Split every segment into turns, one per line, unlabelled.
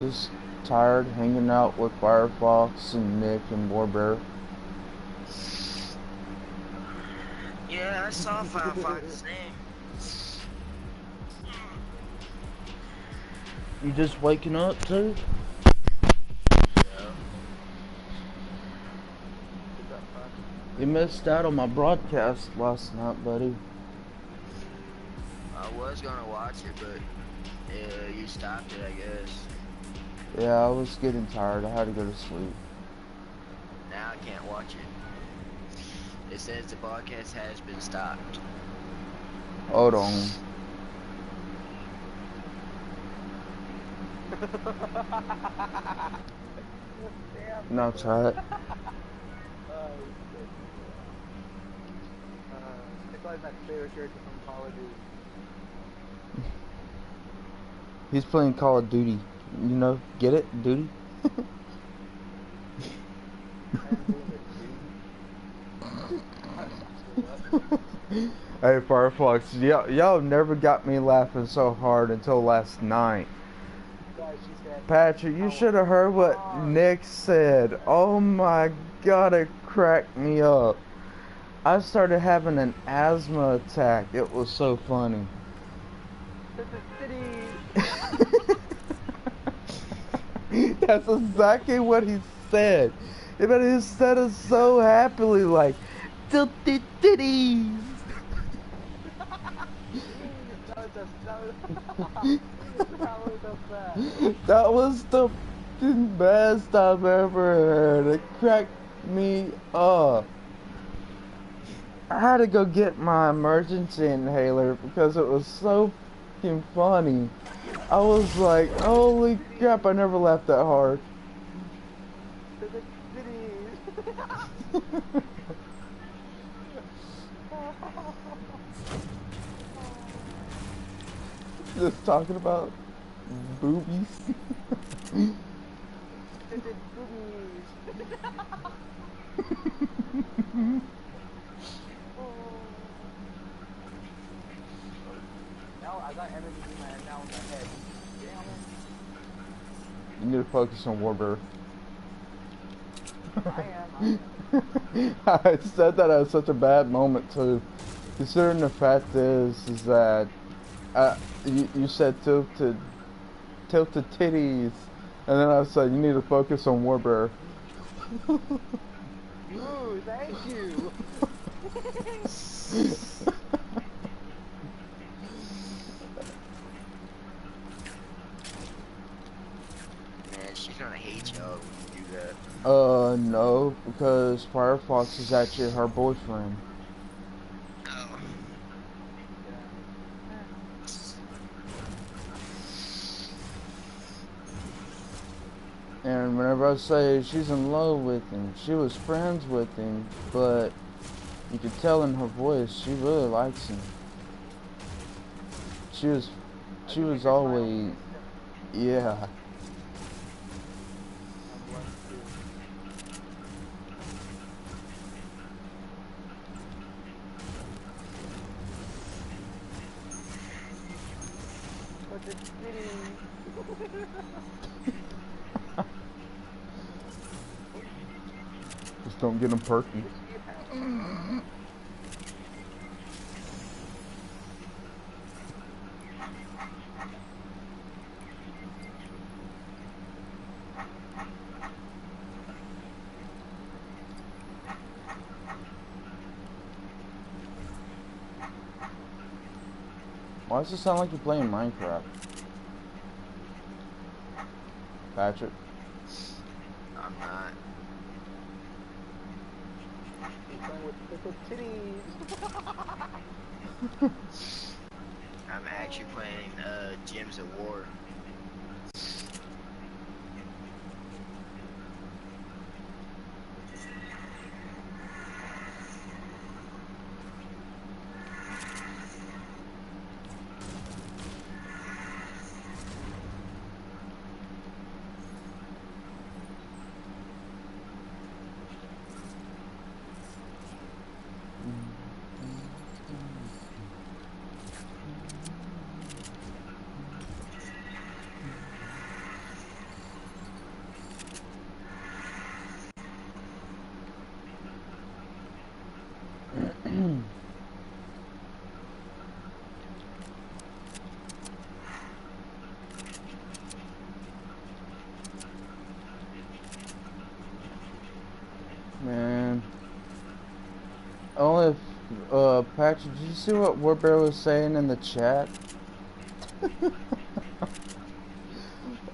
Just tired hanging out with Firefox and Nick and Warbear.
Yeah, I saw Firefox's name.
You just waking up too?
Yeah.
You missed out on my broadcast last night, buddy.
I was gonna watch it, but you stopped it, I guess.
Yeah, I was getting tired. I had to go to sleep.
Now I can't watch it. It says the broadcast has been stopped.
Hold on. No, try it.
It's always my favorite character from Call of Duty.
He's playing Call of Duty. You know, get it? Duty? Hey, Firefox, y'all never got me laughing so hard until last night. Patrick, you should have heard what Nick said. Oh my god, it cracked me up. I started having an asthma attack. It was so funny. That's exactly what he said. But he said it so happily, like, tilted titties. That was the best I've ever heard. It cracked me up. I had to go get my emergency inhaler because it was so fucking funny. I was like, holy crap, I never laughed that hard. Just talking about boobies.
Now I got energy in my head, now in my head.
You need to focus on Warbear.
I am.
I said that at such a bad moment too. Considering the fact is that you said tilted titties, and then I said you need to focus on Warbear.
Ooh, thank you.
Man, she's gonna hate y'all when you do that.
No, because Firefox is actually her boyfriend.
Oh.
And whenever I say she's in love with him, she was friends with him, but you could tell in her voice she really likes him. She was always, yeah. Just don't get him perky. Why does it sound like you're playing Minecraft? Patrick?
I'm not. I'm actually playing Gems of War.
Man. Only if, Patrick, did you see what Warbear was saying in the chat?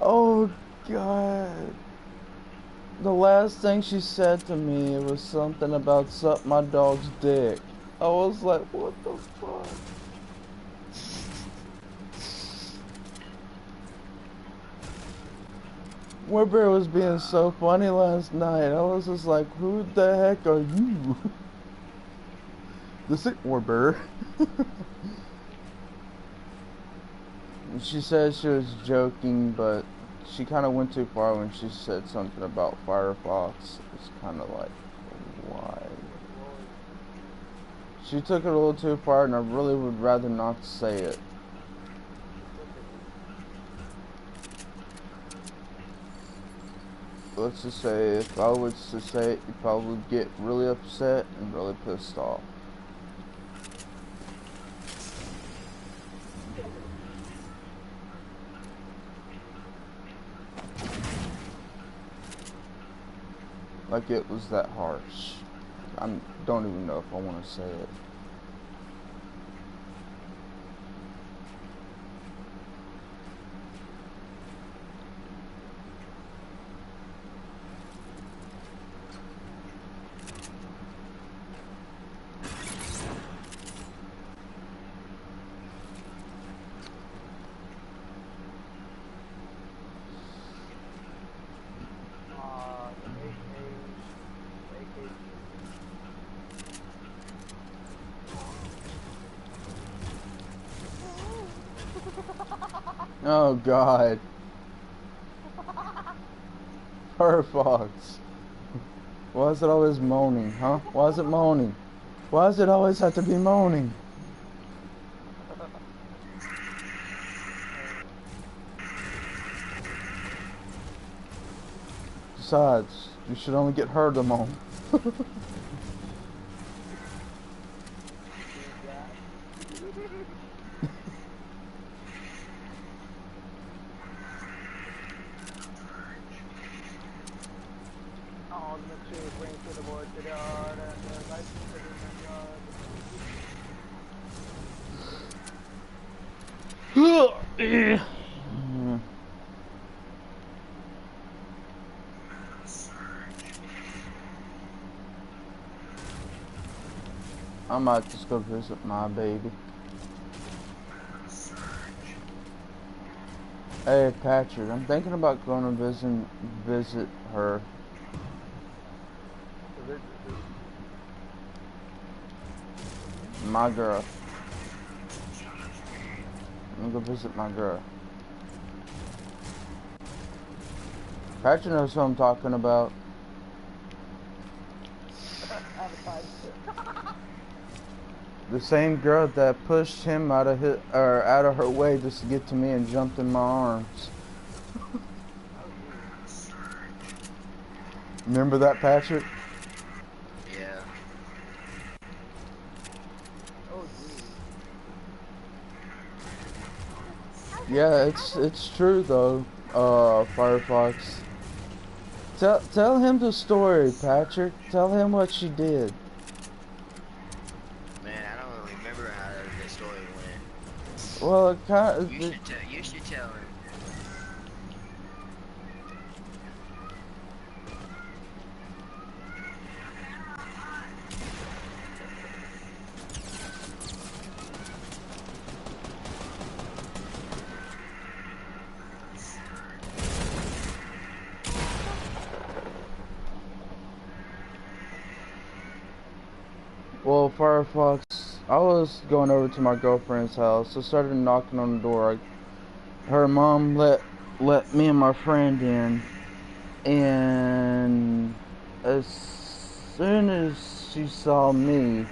Oh, God. The last thing she said to me was something about suck my dog's dick. I was like, what the fuck? Warbear was being so funny last night. I was just like, who the heck are you? This ain't Warbear. She said she was joking, but she kind of went too far when she said something about Firefox. It's kind of like, why? She took it a little too far, and I really would rather not say it. Let's just say, if I was to say it, you'd probably get really upset and really pissed off. Like it was that harsh. I don't even know if I want to say it. Oh God. Firefox. Why is it always moaning, huh? Why is it moaning? Why does it always have to be moaning? Besides, you should only get her to moan. I might just go visit my baby. Hey Patrick, I'm thinking about going to visit her. My girl. I'm gonna go visit my girl. Patrick knows who I'm talking about. The same girl that pushed him out of her way just to get to me and jumped in my arms. Remember that, Patrick?
Yeah.
Yeah, it's true though, Firefox. Tell him the story, Patrick. Tell him what she did.
Man, I don't remember how the story went.
Well, it kind of.
You should tell him.
Well, Firefox, I was going over to my girlfriend's house. I started knocking on the door. Her mom let me and my friend in, and as soon as she saw me,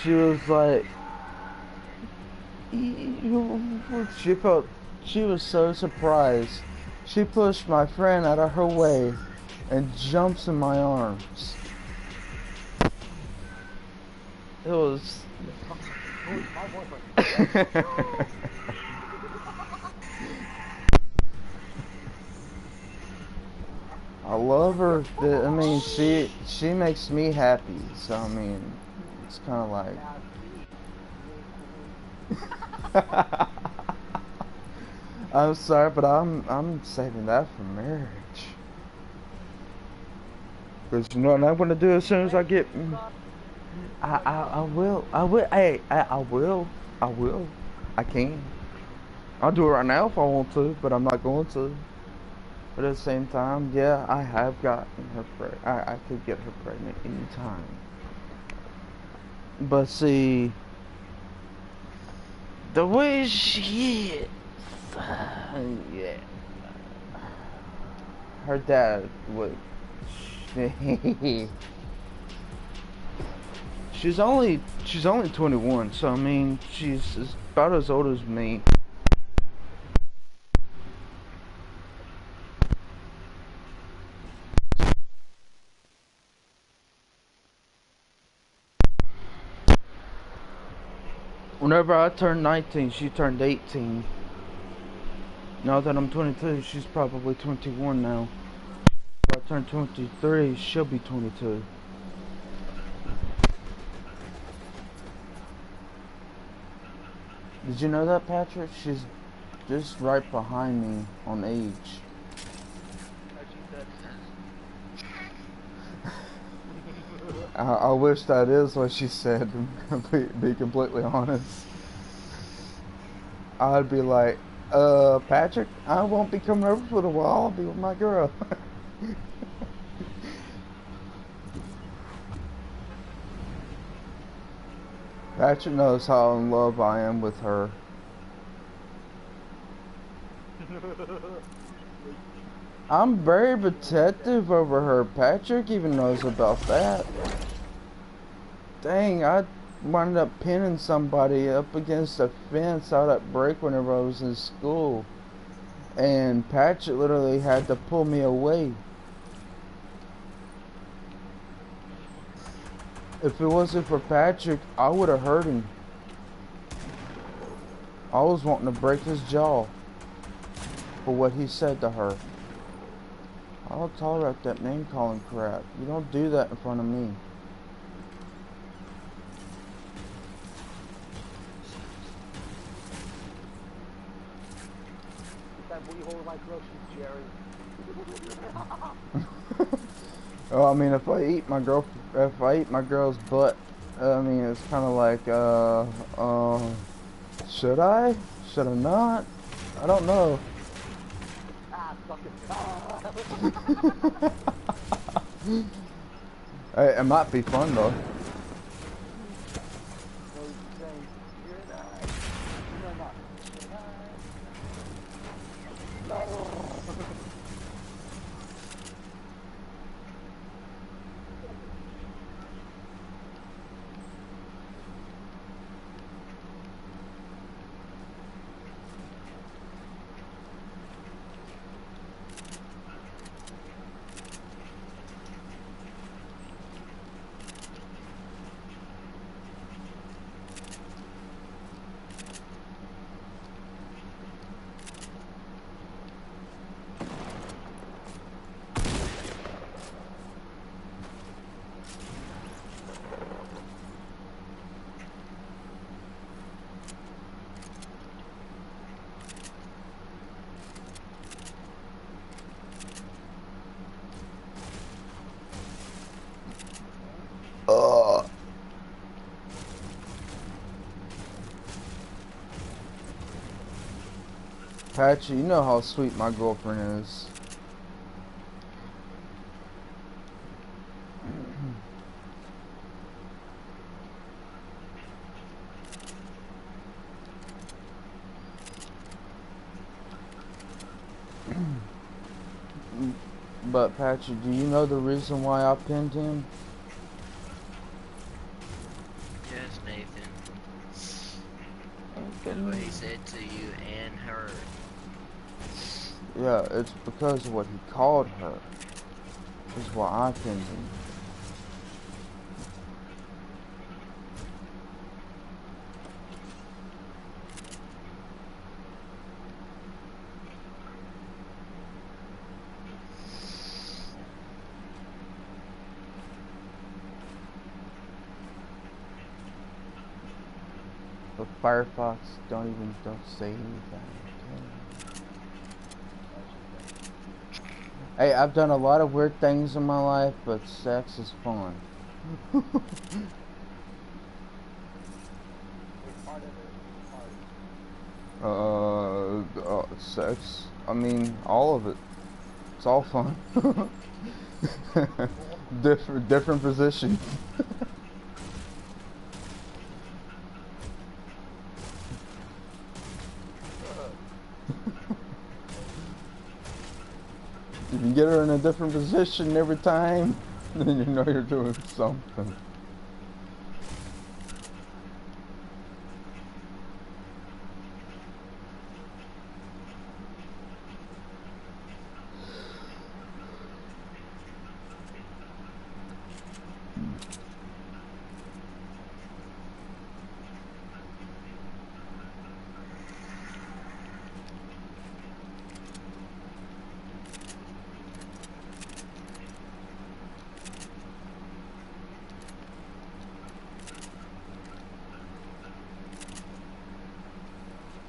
she was like, she was so surprised. She pushed my friend out of her way and jumps in my arms. It was.
Who's my boyfriend?
I love her. I mean, she makes me happy. So I mean, it's kind of like.
Now see,
I'm sorry, but I'm saving that for marriage. Cause you know what I'm gonna do as soon as I get. I will. Hey, I will. I will. I can. I'll do it right now if I want to, but I'm not going to. But at the same time, yeah, I have gotten her pregnant. I could get her pregnant anytime. But see, the way she is, yeah, her dad would. she's only 21, so I mean, she's about as old as me. Whenever I turned 19, she turned 18. Now that I'm 22, she's probably 21 now. If I turn 23, she'll be 22. Did you know that, Patrick? She's just right behind me on age. I wish that is what she said, to be completely honest. I'd be like, Patrick, I won't be coming over for a while, I'll be with my girl. Patrick knows how in love I am with her. I'm very protective over her. Patrick even knows about that. Dang, I wound up pinning somebody up against a fence out at break whenever I was in school. And Patrick literally had to pull me away. If it wasn't for Patrick, I would have hurt him. I was wanting to break his jaw for what he said to her. I don't tolerate that name calling crap. You don't do that in front of me.
that booty hole like groceries, Jerry.
Well, I mean, if I eat my girl's butt, I mean, it's kind of like, should I? Should I not? I don't know.
Ah, fucking.
Hey, it might be fun though. Patchy, you know how sweet my girlfriend is. But Patchy, do you know the reason why I pinned him?
Yes, Nathan. Because what he said to you and her.
Yeah, it's because of what he called her. Is why I pinned him. Firefox, don't say anything. Hey, I've done a lot of weird things in my life, but sex is fun.
It's part of it. It's part.
Sex. I mean, all of it. It's all fun. different positions. If you get her in a different position every time, then you know you're doing something.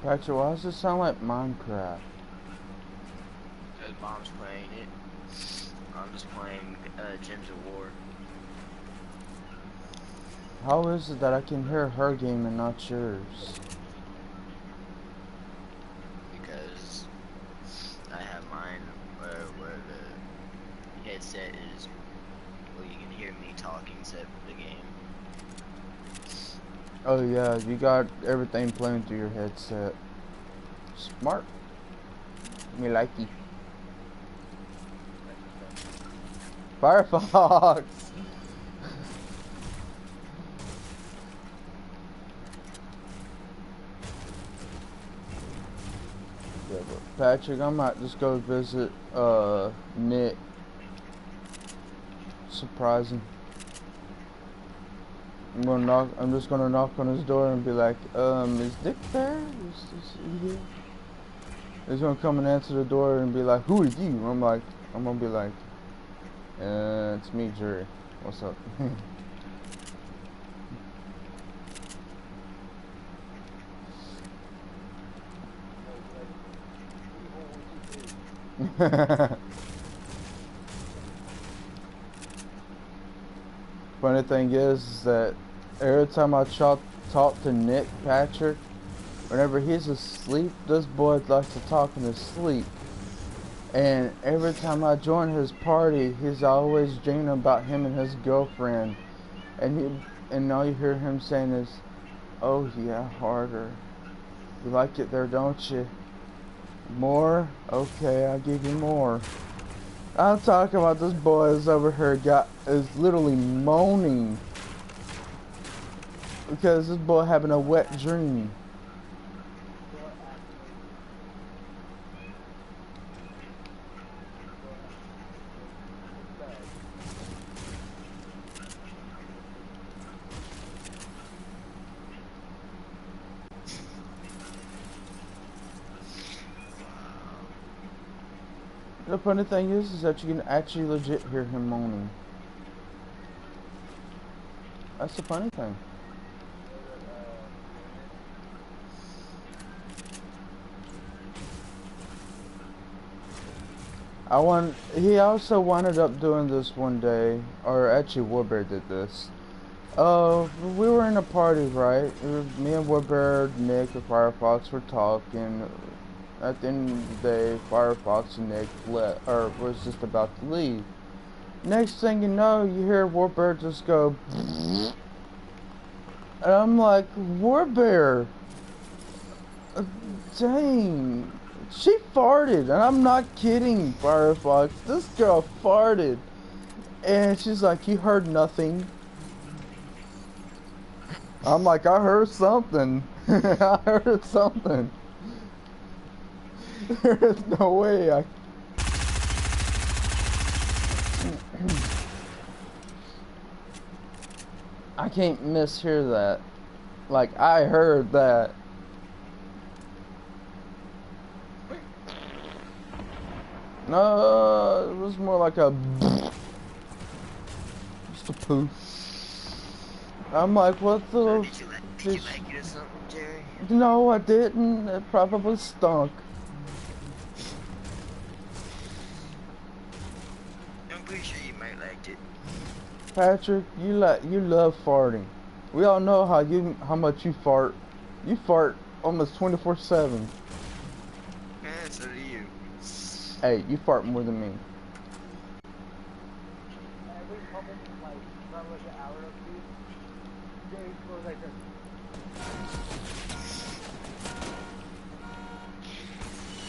Patrick, why does it sound like Minecraft?
Because Mom's playing it. I'm just playing Gems of War.
How is it that I can hear her game and not yours?
Because I have mine where the headset is where you can hear me talking except for the game.
Oh yeah, you got everything playing through your headset. Smart. Me likey. Firefox! Yeah, but Patrick, I might just go visit Nick. Surprising. I'm just gonna knock on his door and be like, is Dick there? Is he here? He's gonna come and answer the door and be like, who are you? I'm gonna be like, it's me, Jerry. What's up? Funny thing is that every time I talk to Nick Patrick, whenever he's asleep, this boy likes to talk in his sleep. And every time I join his party, he's always dreaming about him and his girlfriend. And all you hear him saying is, "Oh yeah, harder. You like it there, don't you? More? Okay, I'll give you more." I'm talking about this boy is over here is literally moaning because this boy having a wet dream. The funny thing is that you can actually legit hear him moaning. That's the funny thing. He also wound up doing this one day, or actually Woodbury did this. We were in a party, right? It was me and Woodbury, Nick, and Firefox were talking. At the end of the day, Firefox and Nick was just about to leave. Next thing you know, you hear Warbear just go, and I'm like, Warbear, dang, she farted, and I'm not kidding, Firefox. This girl farted, and she's like, you heard nothing. I'm like, I heard something. I heard something. There's no way I can't mishear that. Like, I heard that. No, it was more like a just a poo. I'm like, what the?
Did you make it or something, Jerry?
No, I didn't. It probably stunk.
I'm pretty sure you might like it.
Patrick, you love farting. We all know how much you fart. You fart almost 24/7.
Man, so do you.
Hey, you fart more than me.
Every couple, like, around like an hour or two, Dave goes like this.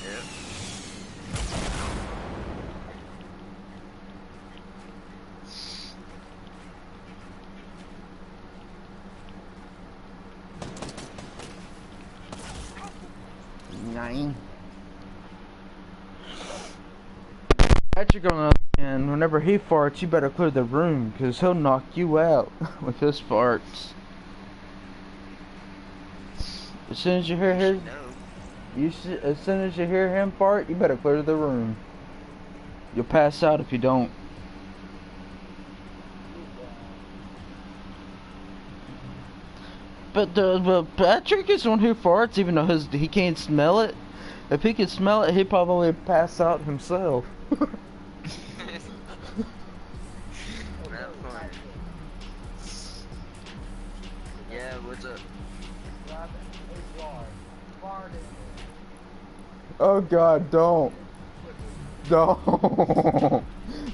Yep.
Nine. Patrick, on the other hand, whenever he farts, you better clear the room, because he'll knock you out with his farts. As soon as you hear his,
No.
as soon as you hear him fart, you better clear the room. You'll pass out if you don't. But Patrick is the one who farts, even though he can't smell it. If he could smell it, he'd probably pass out himself.
Not funny. Yeah, what's up?
Grab a jar, fart in it.
Oh God, don't. Don't.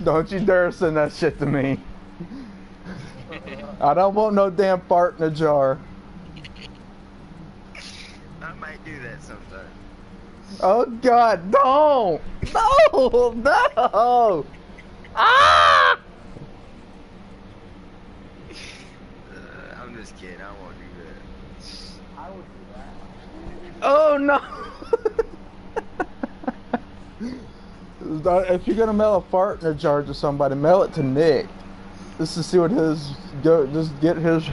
Don't you dare send that shit to me. I don't want no damn fart in a jar.
I might do that sometime.
Oh God, don't. No, no. Ah!
I'm just kidding. I won't do that.
I would do that.
Oh no. If you're gonna mail a fart in a jar to somebody, mail it to Nick. Just to see what his just get his